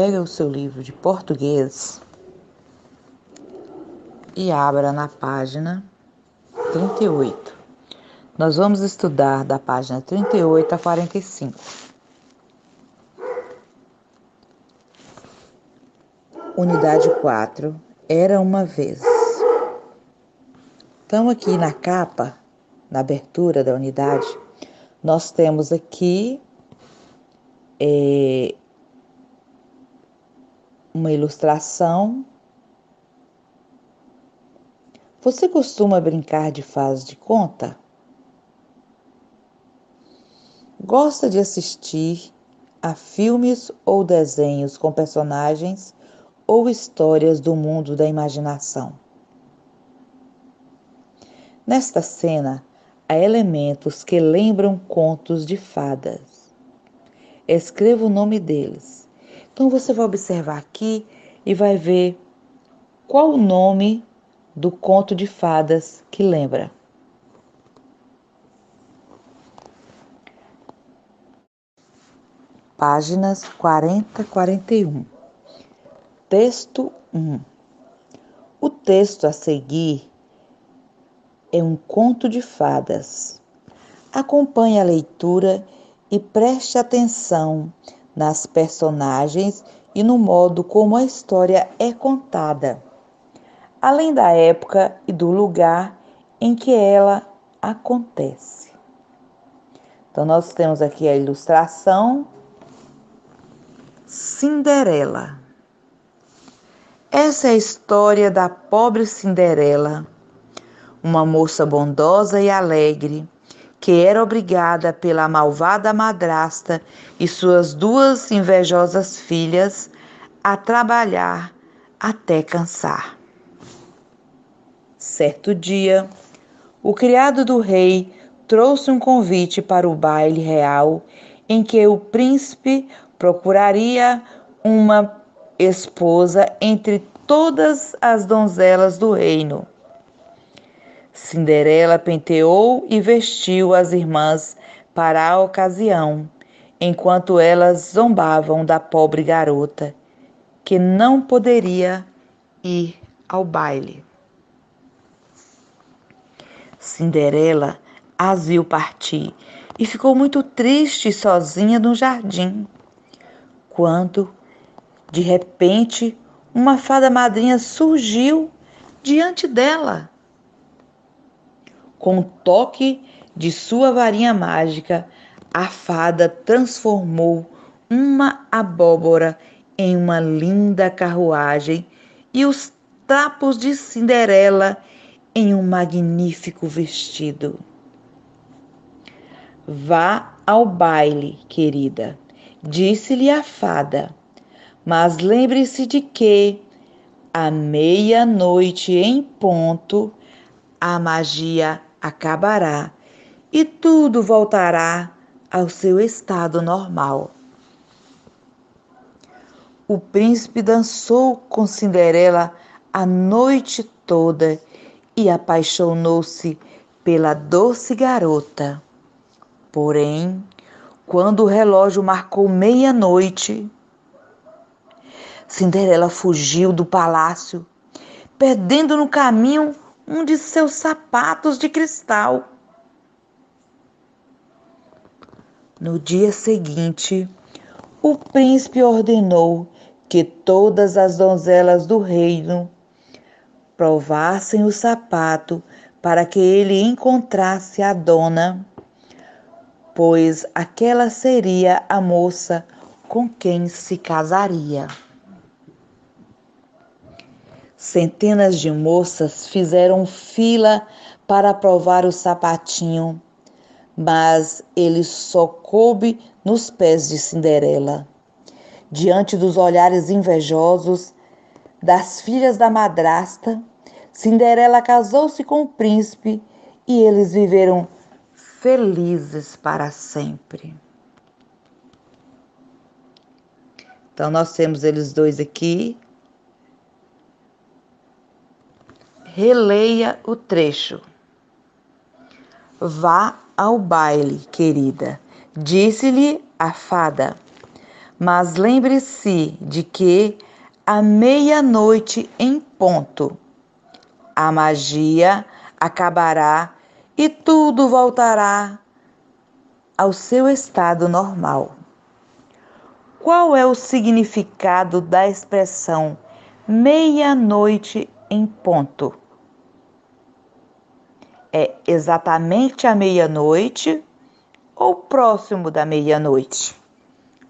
Pegue o seu livro de português e abra na página 38. Nós vamos estudar da página 38 a 45. Unidade 4, Era uma vez. Então, aqui na capa, na abertura da unidade, nós temos aqui uma ilustração. Você costuma brincar de faz de conta? Gosta de assistir a filmes ou desenhos com personagens ou histórias do mundo da imaginação? Nesta cena, há elementos que lembram contos de fadas. Escreva o nome deles. Então você vai observar aqui e vai ver qual o nome do conto de fadas que lembra. Páginas 40 e 41. Texto 1. O texto a seguir é um conto de fadas. Acompanhe a leitura e preste atenção nas personagens e no modo como a história é contada, além da época e do lugar em que ela acontece. Então, nós temos aqui a ilustração Cinderela. Essa é a história da pobre Cinderela, uma moça bondosa e alegre, que era obrigada pela malvada madrasta e suas duas invejosas filhas a trabalhar até cansar. Certo dia, o criado do rei trouxe um convite para o baile real em que o príncipe procuraria uma esposa entre todas as donzelas do reino. Cinderela penteou e vestiu as irmãs para a ocasião, enquanto elas zombavam da pobre garota, que não poderia ir ao baile. Cinderela as viu partir e ficou muito triste sozinha no jardim, quando, de repente, uma fada madrinha surgiu diante dela. Com um toque de sua varinha mágica, a fada transformou uma abóbora em uma linda carruagem e os trapos de Cinderela em um magnífico vestido. Vá ao baile, querida, disse-lhe a fada, mas lembre-se de que, à meia-noite em ponto, a magia acabará e tudo voltará ao seu estado normal. O príncipe dançou com Cinderela a noite toda e apaixonou-se pela doce garota. Porém, quando o relógio marcou meia-noite, Cinderela fugiu do palácio, perdendo no caminho um de seus sapatos de cristal. No dia seguinte, o príncipe ordenou que todas as donzelas do reino provassem o sapato para que ele encontrasse a dona, pois aquela seria a moça com quem se casaria. Centenas de moças fizeram fila para provar o sapatinho, mas ele só coube nos pés de Cinderela. Diante dos olhares invejosos das filhas da madrasta, Cinderela casou-se com o príncipe e eles viveram felizes para sempre. Então, nós temos eles dois aqui. Releia o trecho. Vá ao baile, querida, disse-lhe a fada, Mas lembre-se de que à meia-noite em ponto, a magia acabará e tudo voltará ao seu estado normal. Qual é o significado da expressão meia-noite em ponto? É exatamente à meia-noite ou próximo da meia-noite?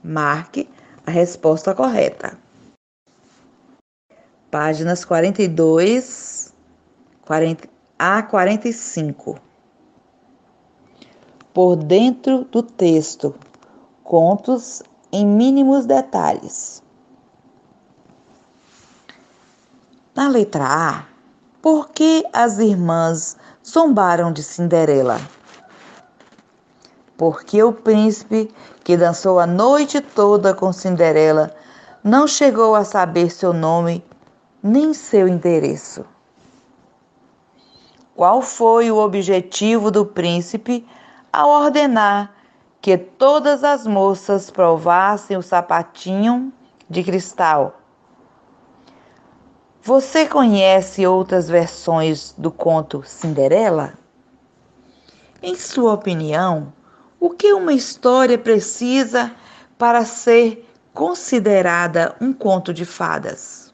Marque a resposta correta. Páginas 42 a 45. Por dentro do texto, contos em mínimos detalhes. Na letra A, por que as irmãs zombaram de Cinderela? Porque o príncipe, que dançou a noite toda com Cinderela, não chegou a saber seu nome nem seu endereço. Qual foi o objetivo do príncipe ao ordenar que todas as moças provassem o sapatinho de cristal? Você conhece outras versões do conto Cinderela? Em sua opinião, o que uma história precisa para ser considerada um conto de fadas?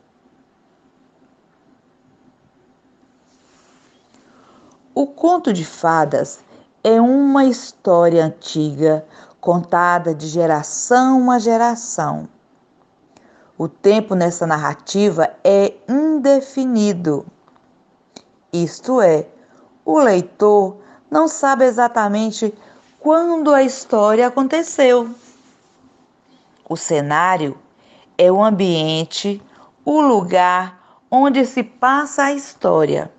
O conto de fadas é uma história antiga contada de geração a geração. O tempo nessa narrativa é indefinido. Isto é, o leitor não sabe exatamente quando a história aconteceu. O cenário é o ambiente, o lugar onde se passa a história.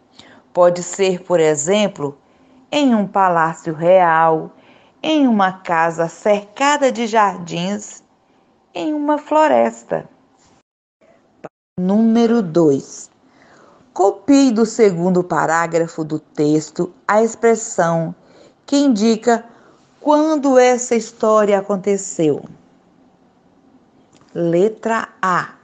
Pode ser, por exemplo, em um palácio real, em uma casa cercada de jardins, em uma floresta. Número 2. Copie do segundo parágrafo do texto a expressão que indica quando essa história aconteceu. Letra A.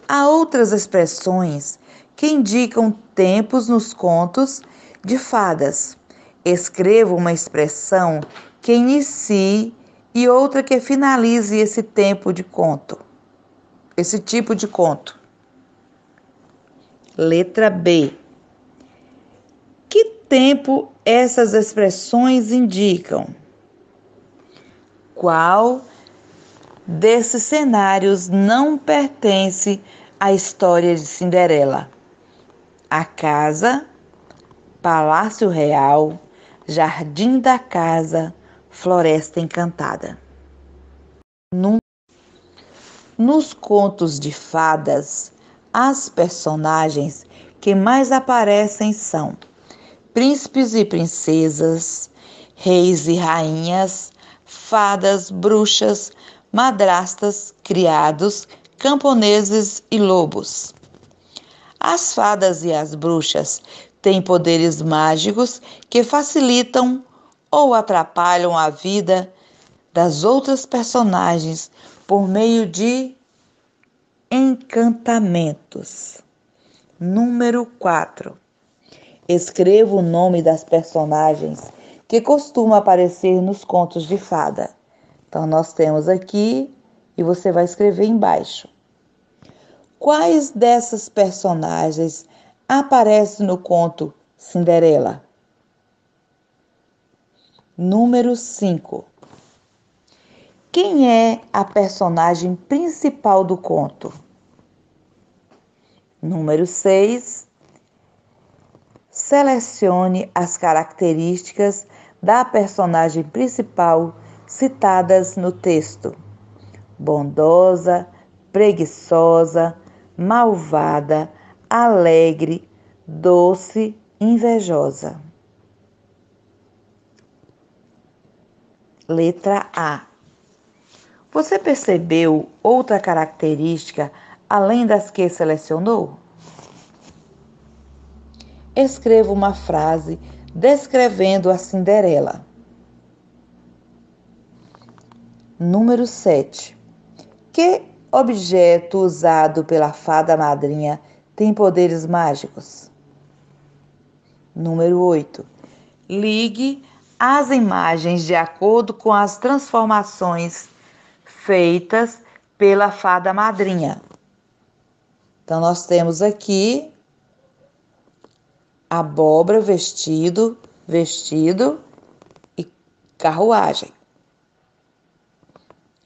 Há outras expressões que indicam tempos nos contos de fadas. Escreva uma expressão que inicie e outra que finalize esse tipo de conto. Letra B. Que tempo essas expressões indicam? Qual desses cenários não pertence à história de Cinderela? A casa, Palácio Real, Jardim da Casa, Floresta Encantada. Nos contos de fadas, as personagens que mais aparecem são príncipes e princesas, reis e rainhas, fadas, bruxas, madrastas, criados, camponeses e lobos. As fadas e as bruxas têm poderes mágicos que facilitam ou atrapalham a vida das outras personagens por meio de encantamentos. Número 4. Escreva o nome das personagens que costumam aparecer nos contos de fada. Então, nós temos aqui e você vai escrever embaixo. Quais dessas personagens aparecem no conto Cinderela? Número 5. Quem é a personagem principal do conto? Número 6. Selecione as características da personagem principal citadas no texto: bondosa, preguiçosa, malvada, alegre, doce, invejosa. Letra A. Você percebeu outra característica além das que selecionou? Escreva uma frase descrevendo a Cinderela. Número 7. Que objeto usado pela fada madrinha tem poderes mágicos? Número 8. Ligue as imagens de acordo com as transformações feitas pela fada madrinha. Então, nós temos aqui abóbora, vestido e carruagem.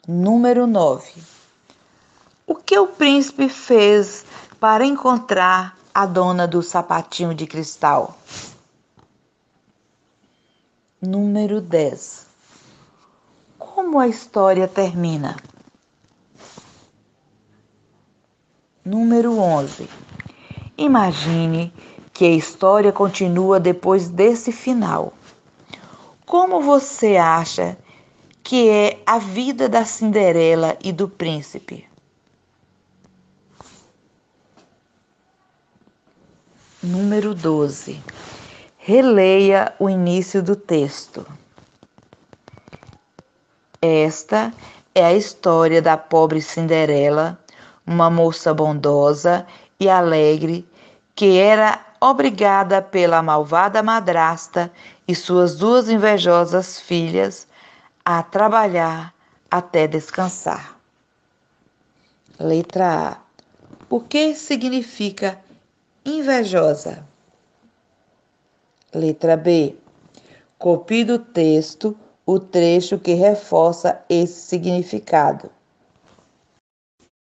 Número 9. O que o príncipe fez para encontrar a dona do sapatinho de cristal? Número 10. Como a história termina? Número 11. Imagine que a história continua depois desse final. Como você acha que é a vida da Cinderela e do príncipe? Número 12. Releia o início do texto. Esta é a história da pobre Cinderela, uma moça bondosa e alegre que era obrigada pela malvada madrasta e suas duas invejosas filhas a trabalhar até descansar. Letra A. O que significa invejosa? Letra B. Copie do texto o trecho que reforça esse significado.